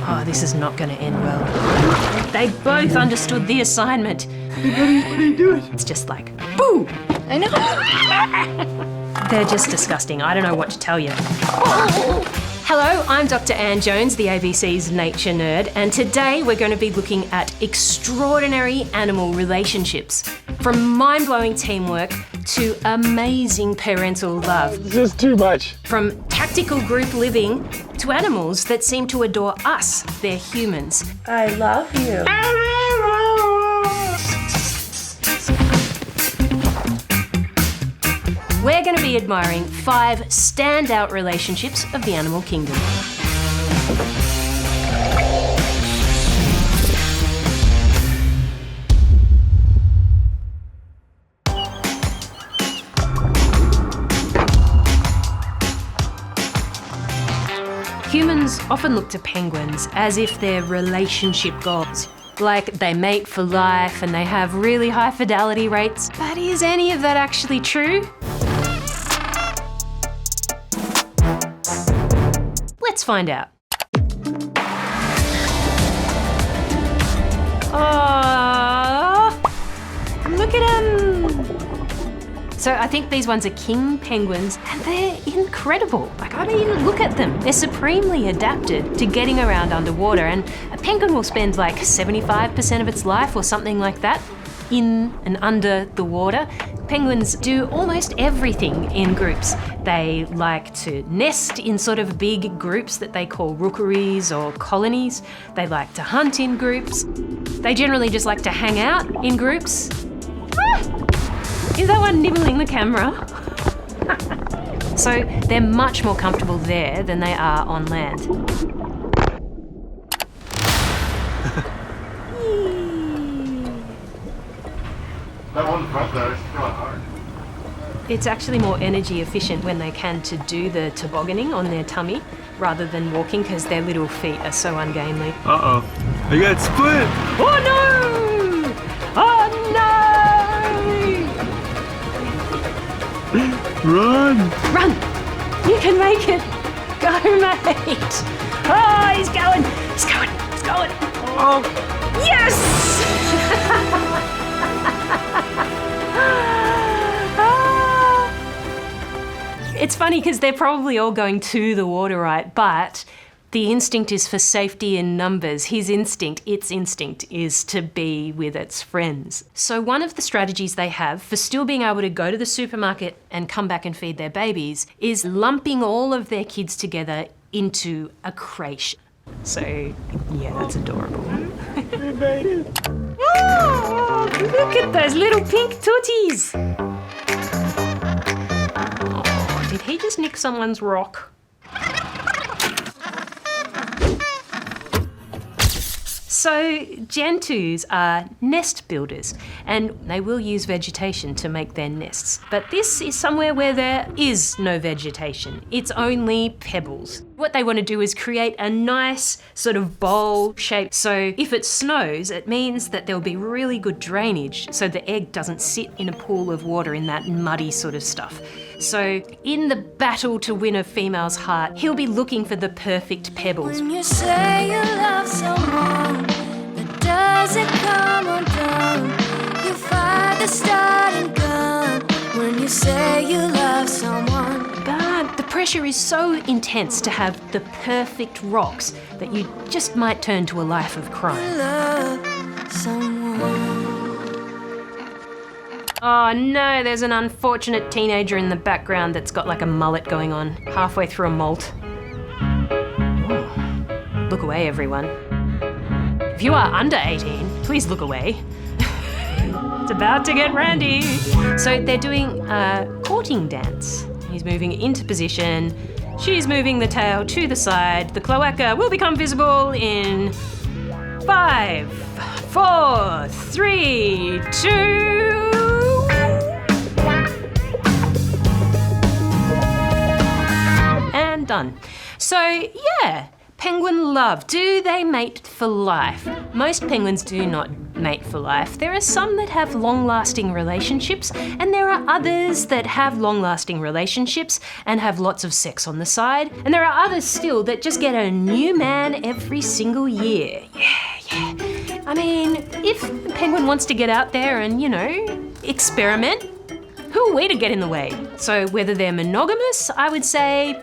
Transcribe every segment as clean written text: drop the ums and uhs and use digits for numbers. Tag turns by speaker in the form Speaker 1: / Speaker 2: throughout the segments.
Speaker 1: Oh, this is not going to end well. They both understood the assignment.
Speaker 2: Hey, what are you doing?
Speaker 1: It's just like, boo!
Speaker 3: I know.
Speaker 1: They're just disgusting. I don't know what to tell you. Hello, I'm Dr. Anne Jones, the ABC's nature nerd, and today we're going to be looking at extraordinary animal relationships. From mind-blowing teamwork to amazing parental love.
Speaker 2: It's just too much.
Speaker 1: From tactical group living to animals that seem to adore us, their humans.
Speaker 3: I love you.
Speaker 1: We're going to be admiring 5 standout relationships of the animal kingdom. Humans often look to penguins as if they're relationship gods. Like they mate for life and they have really high fidelity rates. But is any of that actually true? Let's find out. Oh, look at them. So I think these ones are king penguins and they're incredible. Like, I mean, look at them. They're supremely adapted to getting around underwater, and a penguin will spend like 75% of its life or something like that in and under the water. Penguins do almost everything in groups. They like to nest in sort of big groups that they call rookeries or colonies. They like to hunt in groups. They generally just like to hang out in groups. Is that one nibbling the camera? So they're much more comfortable there than they are on land.
Speaker 2: That one front though, it's quite hard.
Speaker 1: It's actually more energy efficient when they can to do the tobogganing on their tummy rather than walking because their little feet are so ungainly.
Speaker 2: Uh-oh. I got split!
Speaker 1: Oh no! Oh no!
Speaker 2: Run!
Speaker 1: Run! You can make it! Go, mate! Oh, he's going! He's going! He's going!
Speaker 2: Oh!
Speaker 1: Yes! It's funny because they're probably all going to the water, right? But the instinct is for safety in numbers. Its instinct is to be with its friends. So one of the strategies they have for still being able to go to the supermarket and come back and feed their babies is lumping all of their kids together into a creche. So, yeah, that's adorable.
Speaker 2: We made it!
Speaker 1: Oh, look at those little pink tooties! Oh, did he just nick someone's rock? So gentoos are nest builders and they will use vegetation to make their nests. But this is somewhere where there is no vegetation. It's only pebbles. What they want to do is create a nice sort of bowl shape. So if it snows, it means that there'll be really good drainage so the egg doesn't sit in a pool of water in that muddy sort of stuff. So in the battle to win a female's heart, he'll be looking for the perfect pebbles.
Speaker 4: When you say you love someone, but doesn't come undone, you fire the starting gun. When you say you love someone,
Speaker 1: But the pressure is so intense to have the perfect rocks that you just might turn to a life of crime.
Speaker 4: love someone.
Speaker 1: Oh no, there's an unfortunate teenager in the background that's got like a mullet going on, halfway through a molt. Oh. Look away, everyone. If you are under 18, please look away. It's about to get randy. So they're doing a courting dance. He's moving into position. She's moving the tail to the side. The cloaca will become visible in 5, 4, 3, 2... and done. So yeah, penguin love. Do they mate for life? Most penguins do not mate for life. There are some that have long-lasting relationships, and there are others that have long-lasting relationships and have lots of sex on the side. And there are others still that just get a new man every single year. Yeah. I mean, if the penguin wants to get out there and, experiment, who are we to get in the way? So whether they're monogamous, I would say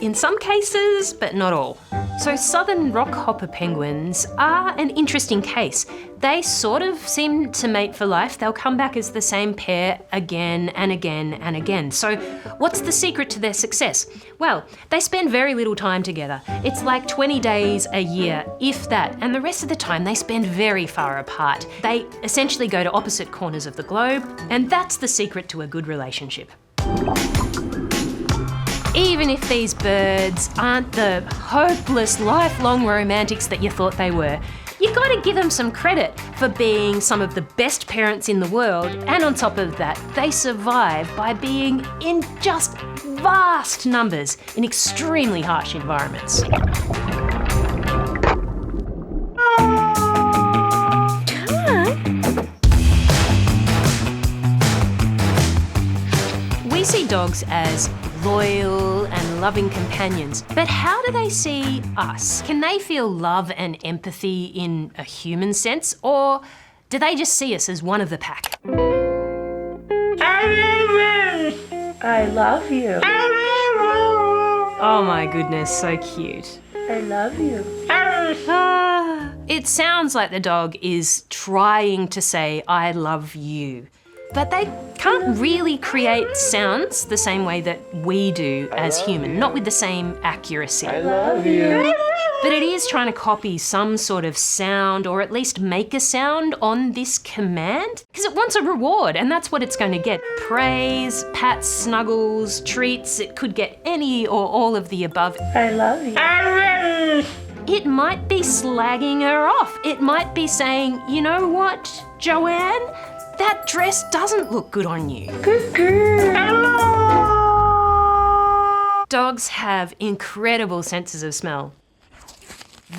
Speaker 1: in some cases, but not all. So southern rockhopper penguins are an interesting case. They sort of seem to mate for life. They'll come back as the same pair again and again and again. So what's the secret to their success? Well, they spend very little time together. It's like 20 days a year, if that, and the rest of the time they spend very far apart. They essentially go to opposite corners of the globe, and that's the secret to a good relationship. Even if these birds aren't the hopeless, lifelong romantics that you thought they were, you got to give them some credit for being some of the best parents in the world, and on top of that, they survive by being in just vast numbers in extremely harsh environments. We see dogs as loyal and loving companions, but how do they see us? Can they feel love and empathy in a human sense, or do they just see us as one of the pack?
Speaker 3: I love you.
Speaker 1: Oh my goodness, so cute.
Speaker 3: I love you.
Speaker 1: It sounds like the dog is trying to say, I love you. But they can't really create sounds the same way that we do as human, not with the same accuracy.
Speaker 2: I love you.
Speaker 1: But it is trying to copy some sort of sound, or at least make a sound on this command, because it wants a reward, and that's what it's going to get. Praise, pats, snuggles, treats. It could get any or all of the above.
Speaker 3: I love you.
Speaker 1: It might be slagging her off. It might be saying, you know what, Joanne? That dress doesn't look good on you.
Speaker 3: Good girl.
Speaker 1: Dogs have incredible senses of smell.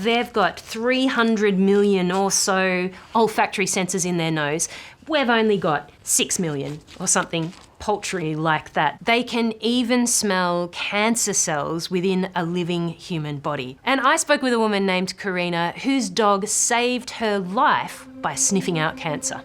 Speaker 1: They've got 300 million or so olfactory sensors in their nose. We've only got 6 million or something paltry like that. They can even smell cancer cells within a living human body. And I spoke with a woman named Karena whose dog saved her life by sniffing out cancer.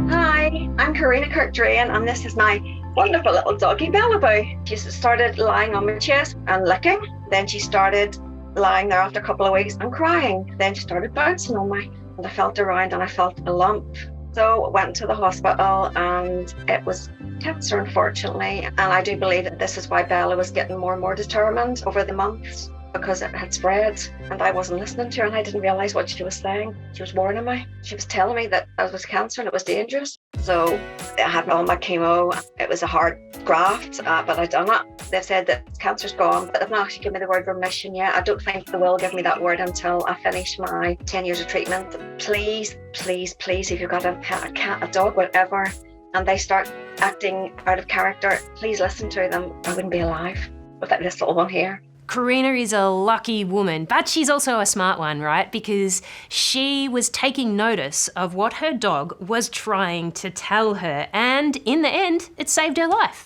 Speaker 5: Hi, I'm Karena Kirk-Drain, and this is my wonderful little doggy Bellaboo. She started lying on my chest and licking. Then she started lying there after a couple of weeks and crying. Then she started bouncing on me, and I felt around and I felt a lump. So I went to the hospital, and it was cancer, unfortunately. And I do believe that this is why Bella was getting more and more determined over the months, because it had spread, and I wasn't listening to her, and I didn't realise what she was saying. She was warning me. She was telling me that I was cancer and it was dangerous. So I had all my chemo. It was a hard graft, but I done it. They said that cancer's gone, but they've not actually given me the word remission yet. I don't think they will give me that word until I finish my 10 years of treatment. Please, please, please, if you've got a pet, a cat, a dog, whatever, and they start acting out of character, please listen to them. I wouldn't be alive without this little one here.
Speaker 1: Karena is a lucky woman, but she's also a smart one, right? Because she was taking notice of what her dog was trying to tell her, and in the end, it saved her life.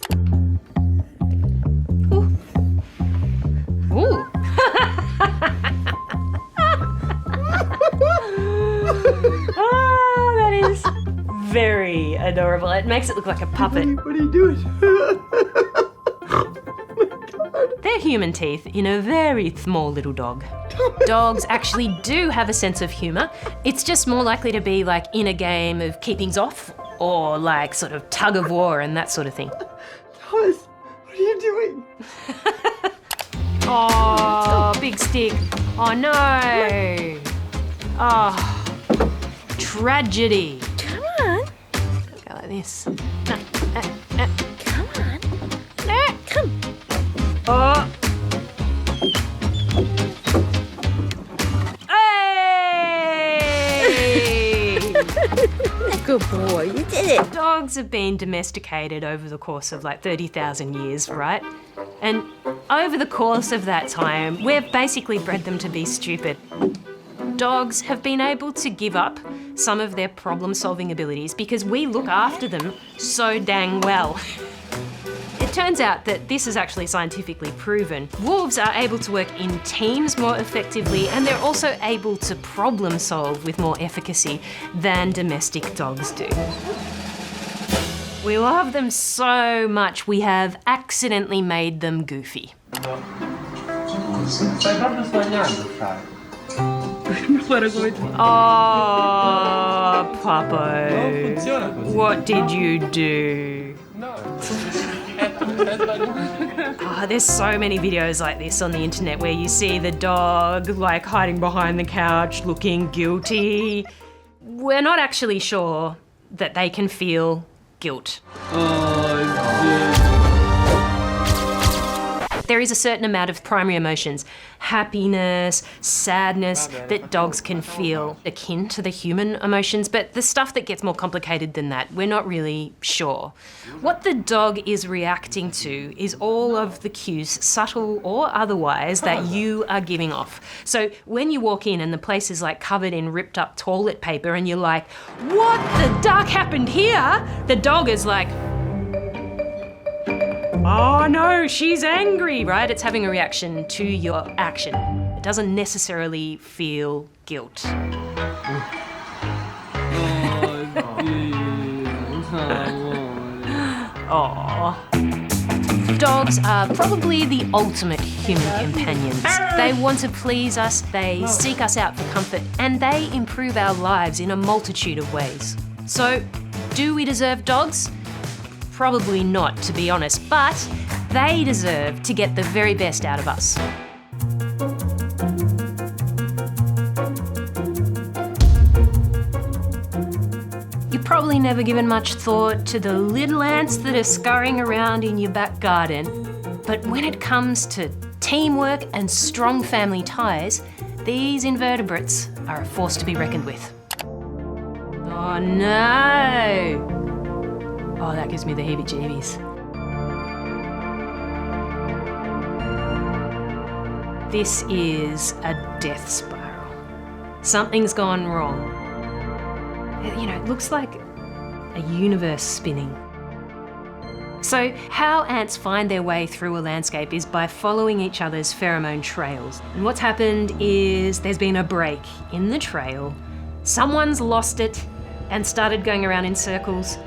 Speaker 1: Ooh. Ooh. Oh, that is very adorable. It makes it look like a puppet.
Speaker 2: What are you doing?
Speaker 1: They're human teeth in a very small little dog. Dogs actually do have a sense of humour. It's just more likely to be like in a game of keepings off, or like sort of tug of war and that sort of thing.
Speaker 2: Thomas, what are you doing?
Speaker 1: Oh, big stick. Oh no. Oh, tragedy.
Speaker 3: Come on.
Speaker 1: Go like this.
Speaker 3: Come on. Come.
Speaker 1: Oh. Hey!
Speaker 3: Good boy, you did it.
Speaker 1: Dogs have been domesticated over the course of like 30,000 years, right? And over the course of that time, we've basically bred them to be stupid. dogs have been able to give up some of their problem-solving abilities because we look after them so dang well. It turns out that this is actually scientifically proven. Wolves are able to work in teams more effectively, and they're also able to problem solve with more efficacy than domestic dogs do. We love them so much, we have accidentally made them goofy. Oh, Papo, what did you do? Oh, there's so many videos like this on the internet where you see the dog like hiding behind the couch looking guilty. We're not actually sure that they can feel guilt. There is a certain amount of primary emotions, happiness, sadness, that dogs can feel akin to the human emotions, but the stuff that gets more complicated than that, we're not really sure. What the dog is reacting to is all of the cues, subtle or otherwise, that you are giving off. So when you walk in and the place is like covered in ripped up toilet paper and you're like, what the duck happened here? The dog is like, oh no, she's angry, right? It's having a reaction to your action. It doesn't necessarily feel guilt. Aww. Dogs are probably the ultimate human companions. They want to please us, they seek us out for comfort, and they improve our lives in a multitude of ways. So, do we deserve dogs? Probably not, to be honest, but they deserve to get the very best out of us. You've probably never given much thought to the little ants that are scurrying around in your back garden, but when it comes to teamwork and strong family ties, these invertebrates are a force to be reckoned with. Oh no! Oh, that gives me the heebie-jeebies. This is a death spiral. Something's gone wrong. You know, it looks like a universe spinning. So, how ants find their way through a landscape is by following each other's pheromone trails. And what's happened is there's been a break in the trail. Someone's lost it and started going around in circles,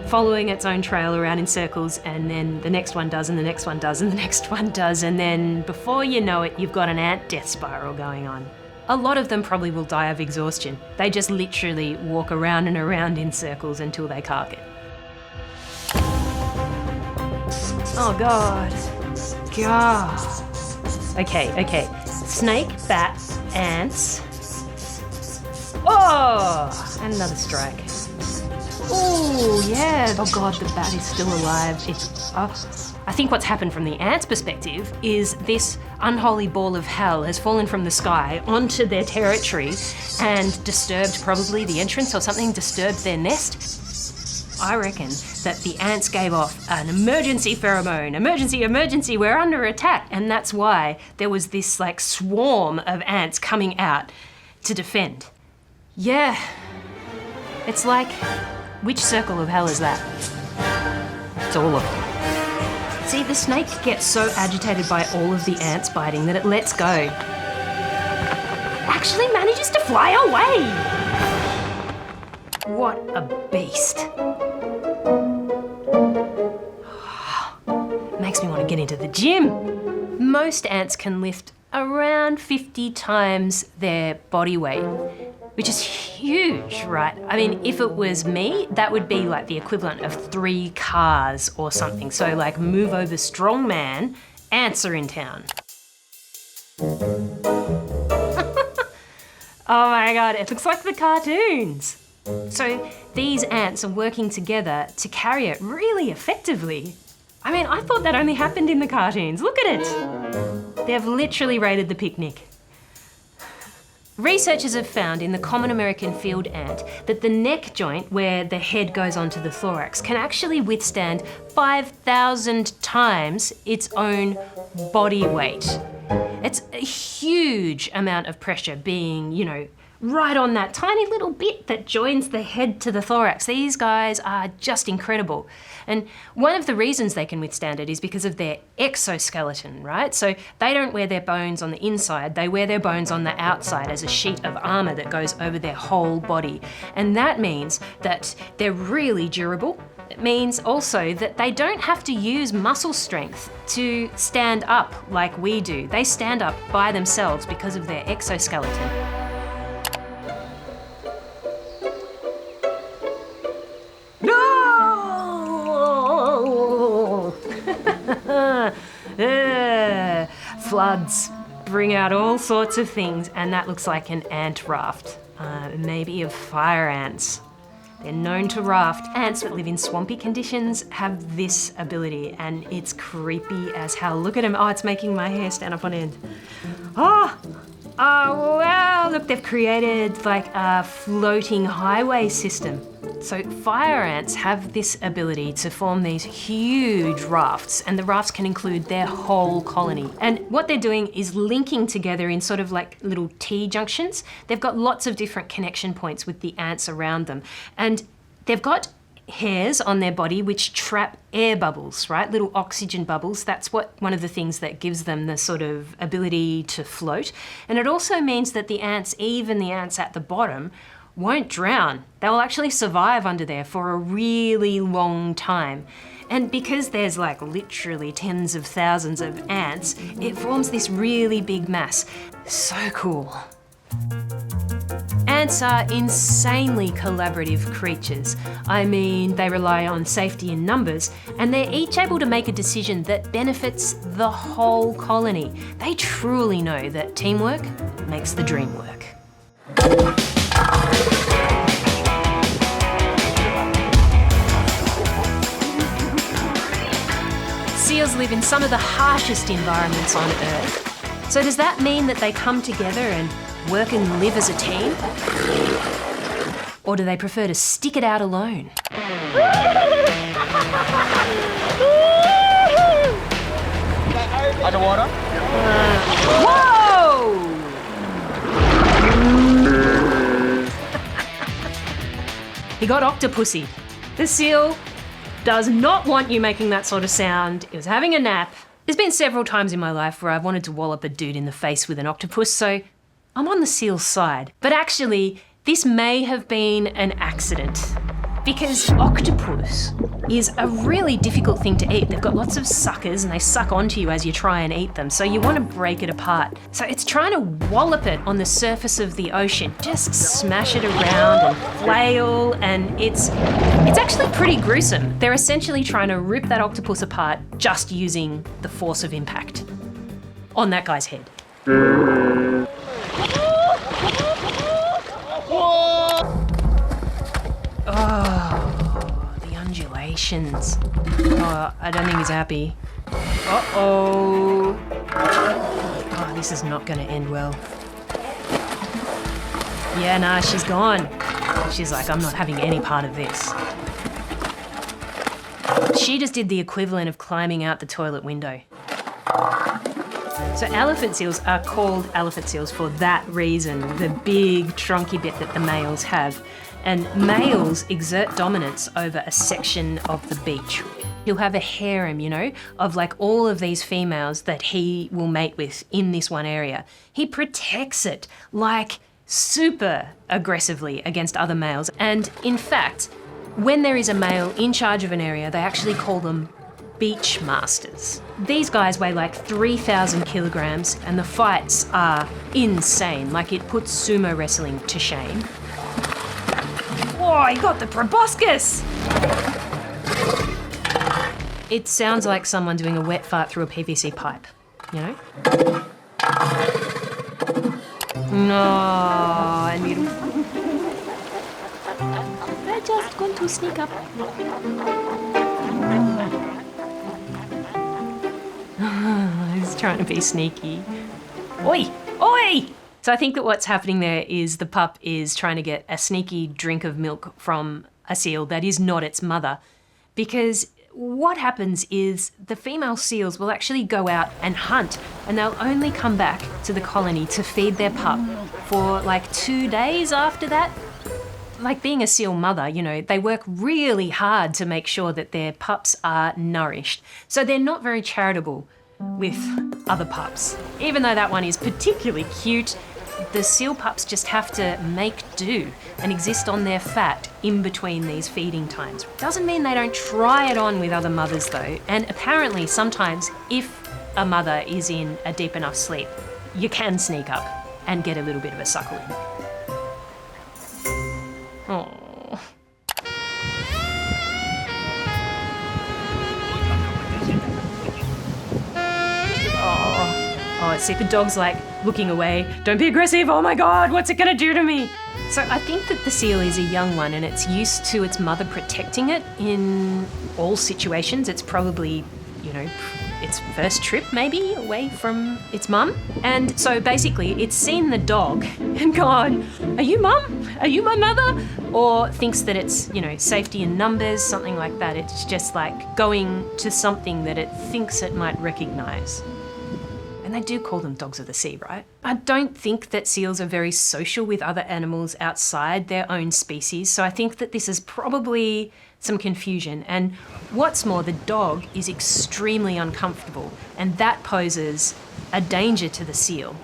Speaker 1: following its own trail around in circles, and then the next one does, and the next one does, and the next one does, and then before you know it, you've got an ant death spiral going on. A lot of them probably will die of exhaustion. They just literally walk around and around in circles until they cark it. Oh God. God. Okay. Snake, bat, ants. Oh! And another strike. Oh, yeah. Oh God, the bat is still alive. I think what's happened from the ants' perspective is this unholy ball of hell has fallen from the sky onto their territory and disturbed probably the entrance or something, disturbed their nest. I reckon that the ants gave off an emergency pheromone. Emergency, we're under attack. And that's why there was this like swarm of ants coming out to defend. Yeah. It's like, which circle of hell is that? It's all of them. See, the snake gets so agitated by all of the ants biting that it lets go. Actually manages to fly away. What a beast. Makes me want to get into the gym. Most ants can lift around 50 times their body weight, which is huge, right? I mean, if it was me, that would be like the equivalent of 3 cars or something. So like move over strongman, ants are in town. Oh my God, it looks like the cartoons. So these ants are working together to carry it really effectively. I mean, I thought that only happened in the cartoons. Look at it. They've literally raided the picnic. Researchers have found in the common American field ant that the neck joint, where the head goes onto the thorax, can actually withstand 5,000 times its own body weight. It's a huge amount of pressure being, right on that tiny little bit that joins the head to the thorax. These guys are just incredible. And one of the reasons they can withstand it is because of their exoskeleton, right? So they don't wear their bones on the inside, they wear their bones on the outside as a sheet of armour that goes over their whole body. And that means that they're really durable. It means also that they don't have to use muscle strength to stand up like we do. They stand up by themselves because of their exoskeleton. No! Floods bring out all sorts of things, and that looks like an ant raft, maybe of fire ants. They're known to raft. Ants that live in swampy conditions have this ability, and it's creepy as hell. Look at them. Oh, it's making my hair stand up on end. Oh, wow. Look, they've created like a floating highway system. So fire ants have this ability to form these huge rafts, and the rafts can include their whole colony. And what they're doing is linking together in sort of like little T-junctions. They've got lots of different connection points with the ants around them. And they've got hairs on their body which trap air bubbles, right? Little oxygen bubbles. That's one of the things that gives them the sort of ability to float. And it also means that the ants, even the ants at the bottom, won't drown. They'll actually survive under there for a really long time. And because there's like literally tens of thousands of ants, it forms this really big mass. So cool. Ants are insanely collaborative creatures. I mean, they rely on safety in numbers, and they're each able to make a decision that benefits the whole colony. They truly know that teamwork makes the dream work. Seals live in some of the harshest environments on Earth. So does that mean that they come together and work and live as a team? Or do they prefer to stick it out alone?
Speaker 6: Underwater?
Speaker 1: Whoa! He got octopussy. The seal does not want you making that sort of sound. It was having a nap. There's been several times in my life where I've wanted to wallop a dude in the face with an octopus, so I'm on the seal's side. But actually, this may have been an accident, because octopus is a really difficult thing to eat. They've got lots of suckers and they suck onto you as you try and eat them, so you want to break it apart. So it's trying to wallop it on the surface of the ocean, just smash it around and flail, and it's actually pretty gruesome. They're essentially trying to rip that octopus apart just using the force of impact on that guy's head. Oh, the undulations. Oh, I don't think he's happy. Uh-oh. Oh, this is not going to end well. Yeah, nah, she's gone. She's like, I'm not having any part of this. She just did the equivalent of climbing out the toilet window. So elephant seals are called elephant seals for that reason, the big trunky bit that the males have. And males exert dominance over a section of the beach. He'll have a harem, you know, of like all of these females that he will mate with in this one area. He protects it like super aggressively against other males. And in fact, when there is a male in charge of an area, they actually call them beach masters. These guys weigh like 3,000 kilograms and the fights are insane. Like it puts sumo wrestling to shame. Oh, he got the proboscis! It sounds like someone doing a wet fart through a PVC pipe, you know? No, and beautiful. They're just going to sneak up. He's trying to be sneaky. Oi! Oi! So I think that what's happening there is the pup is trying to get a sneaky drink of milk from a seal that is not its mother, because what happens is the female seals will actually go out and hunt, and they'll only come back to the colony to feed their pup for like 2 days after that. Like being a seal mother, you know, they work really hard to make sure that their pups are nourished. So they're not very charitable with other pups. Even though that one is particularly cute, the seal pups just have to make do and exist on their fat in between these feeding times. Doesn't mean they don't try it on with other mothers though, and apparently sometimes if a mother is in a deep enough sleep, you can sneak up and get a little bit of a suckle in. Oh. Oh, see, the dog's like looking away. Don't be aggressive. Oh my God, what's it gonna do to me? So I think that the seal is a young one and it's used to its mother protecting it in all situations. It's probably, you know, its first trip maybe away from its mum. And so basically it's seen the dog and gone, are you mum? Are you my mother? Or thinks that it's, you know, safety in numbers, something like that. It's just like going to something that it thinks it might recognise. And they do call them dogs of the sea, right? I don't think that seals are very social with other animals outside their own species, so I think that this is probably some confusion. And what's more, the dog is extremely uncomfortable, and that poses a danger to the seal.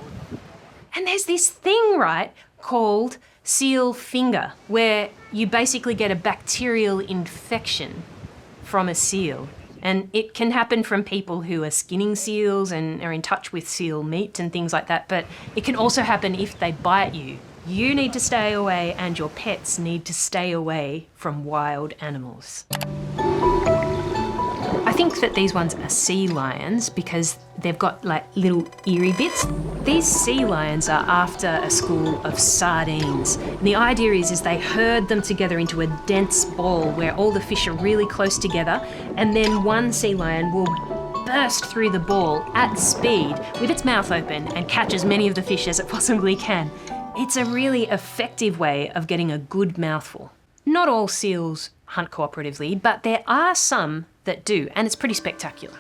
Speaker 1: And there's this thing, right, called seal finger, where you basically get a bacterial infection from a seal. And it can happen from people who are skinning seals and are in touch with seal meat and things like that, but it can also happen if they bite you. You need to stay away and your pets need to stay away from wild animals. I think that these ones are sea lions because they've got like little eerie bits. These sea lions are after a school of sardines. And the idea is they herd them together into a dense ball where all the fish are really close together, and then one sea lion will burst through the ball at speed with its mouth open and catch as many of the fish as it possibly can. It's a really effective way of getting a good mouthful. Not all seals hunt cooperatively, but there are some that do, and it's pretty spectacular.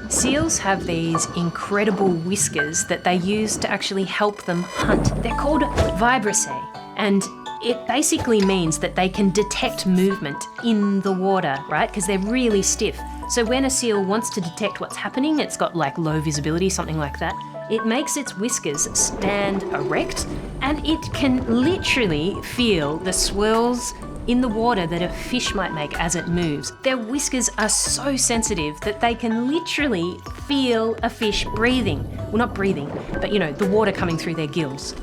Speaker 1: Seals have these incredible whiskers that they use to actually help them hunt. They're called vibrissae, and it basically means that they can detect movement in the water, right? Because they're really stiff. So when a seal wants to detect what's happening, it's got like low visibility, something like that, it makes its whiskers stand erect, and it can literally feel the swirls in the water that a fish might make as it moves. Their whiskers are so sensitive that they can literally feel a fish breathing. Well, not breathing, but you know, the water coming through their gills.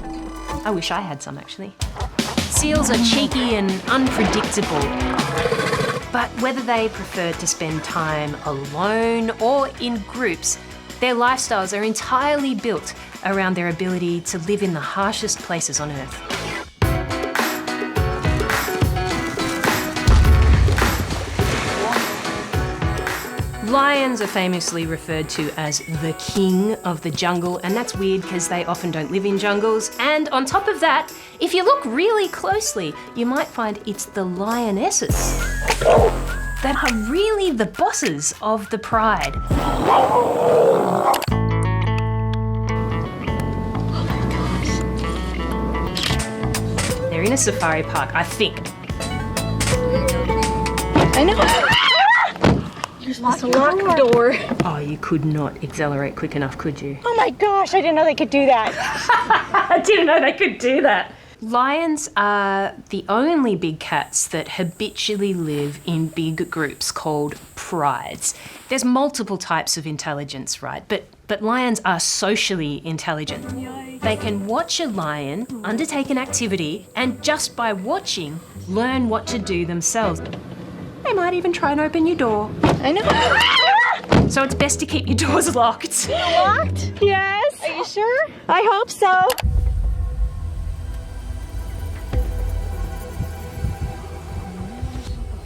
Speaker 1: I wish I had some actually. Seals are cheeky and unpredictable, but whether they prefer to spend time alone or in groups, their lifestyles are entirely built around their ability to live in the harshest places on Earth. Lions are famously referred to as the king of the jungle, and that's weird because they often don't live in jungles. And on top of that, if you look really closely, you might find it's the lionesses that are really the bosses of the pride. Oh my gosh. They're in a safari park, I think.
Speaker 3: I know. There's a locked door.
Speaker 1: Oh, you could not accelerate quick enough, could you?
Speaker 3: Oh my gosh, I didn't know they could do that.
Speaker 1: I didn't know they could do that. Lions are the only big cats that habitually live in big groups called prides. There's multiple types of intelligence, right? But lions are socially intelligent. They can watch a lion undertake an activity and just by watching, learn what to do themselves. They might even try and open your door.
Speaker 3: I know.
Speaker 1: So it's best to keep your doors locked.
Speaker 3: Locked? Yes. Are you sure? I hope so.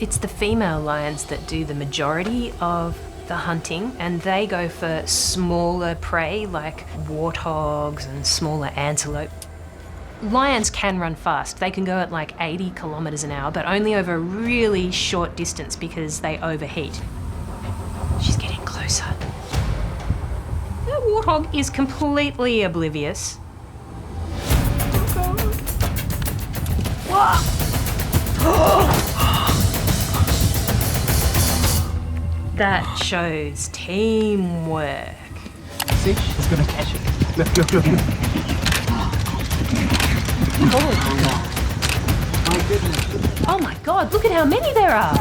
Speaker 1: It's the female lions that do the majority of the hunting, and they go for smaller prey like warthogs and smaller antelope. Lions can run fast. They can go at like 80 kilometers an hour, but only over a really short distance because they overheat. She's getting closer. The warthog is completely oblivious. That shows teamwork.
Speaker 6: See, she's gonna catch it. Look, look, look. My goodness.
Speaker 1: Oh my God, look at how many there are.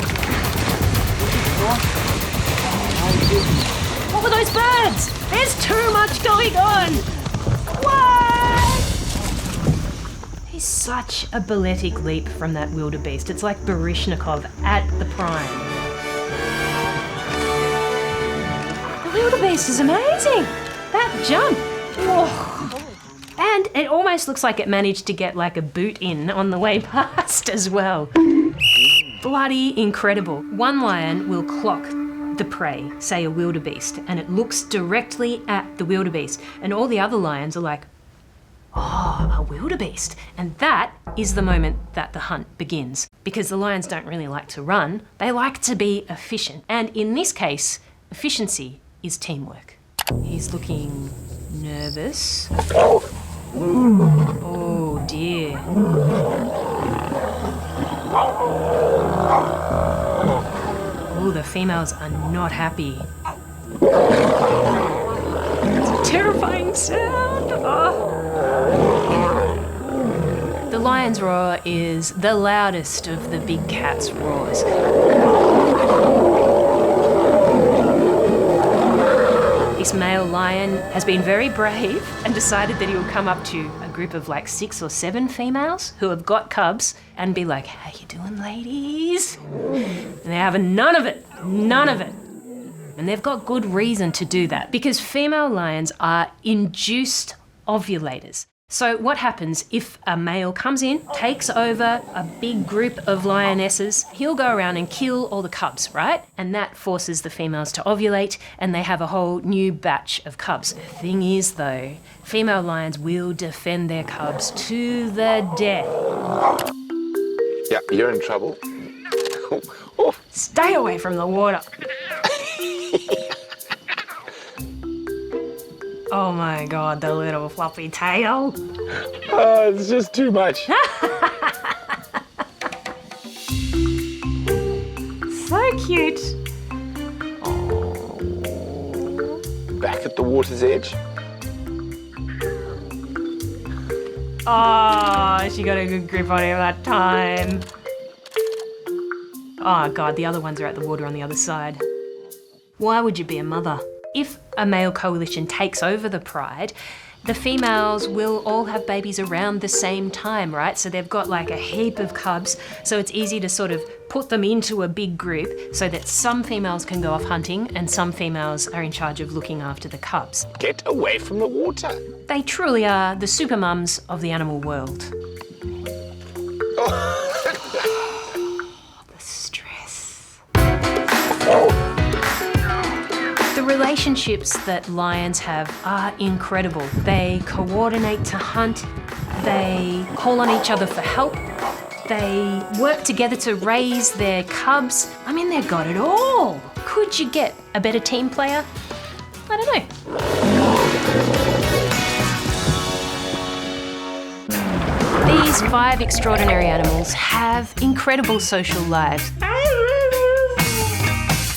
Speaker 1: What were those birds? There's too much going on. What? He's such a balletic leap from that wildebeest. It's like Baryshnikov at the prime. The wildebeest is amazing. That jump. Whoa. And it almost looks like it managed to get like a boot in on the way past as well. Bloody incredible. One lion will clock the prey, say a wildebeest, and it looks directly at the wildebeest. And all the other lions are like, oh, a wildebeest. And that is the moment that the hunt begins. Because the lions don't really like to run, they like to be efficient. And in this case, efficiency is teamwork. He's looking nervous. Oh dear. Oh, the females are not happy. It's a terrifying sound. Oh. The lion's roar is the loudest of the big cat's roars. This male lion has been very brave and decided that he will come up to a group of like 6 or 7 females who have got cubs and be like, how you doing, ladies? And they're having none of it. None of it. And they've got good reason to do that because female lions are induced ovulators. So what happens if a male comes in, takes over a big group of lionesses, he'll go around and kill all the cubs, right? And that forces the females to ovulate and they have a whole new batch of cubs. The thing is though, female lions will defend their cubs to the death.
Speaker 7: Yeah, you're in trouble.
Speaker 1: Stay away from the water. Oh my God, the little floppy tail.
Speaker 7: It's just too much.
Speaker 1: So cute.
Speaker 7: Back at the water's edge.
Speaker 1: Oh, she got a good grip on him that time. Oh God, the other ones are at the water on the other side. Why would you be a mother? If a male coalition takes over the pride, the females will all have babies around the same time, right? So they've got like a heap of cubs, so it's easy to sort of put them into a big group so that some females can go off hunting and some females are in charge of looking after the cubs.
Speaker 7: Get away from the water.
Speaker 1: They truly are the super mums of the animal world. The stress. The relationships that lions have are incredible. They coordinate to hunt, they call on each other for help, they work together to raise their cubs. I mean, they've got it all. Could you get a better team player? I don't know. These 5 extraordinary animals have incredible social lives.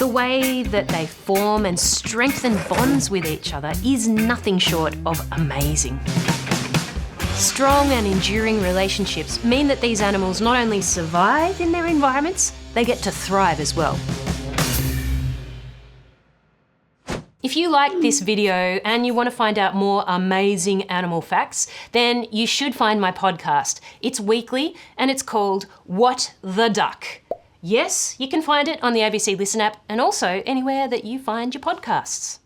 Speaker 1: The way that they form and strengthen bonds with each other is nothing short of amazing. Strong and enduring relationships mean that these animals not only survive in their environments, they get to thrive as well. If you like this video and you want to find out more amazing animal facts, then you should find my podcast. It's weekly and it's called What the Duck. Yes, you can find it on the ABC Listen app and also anywhere that you find your podcasts.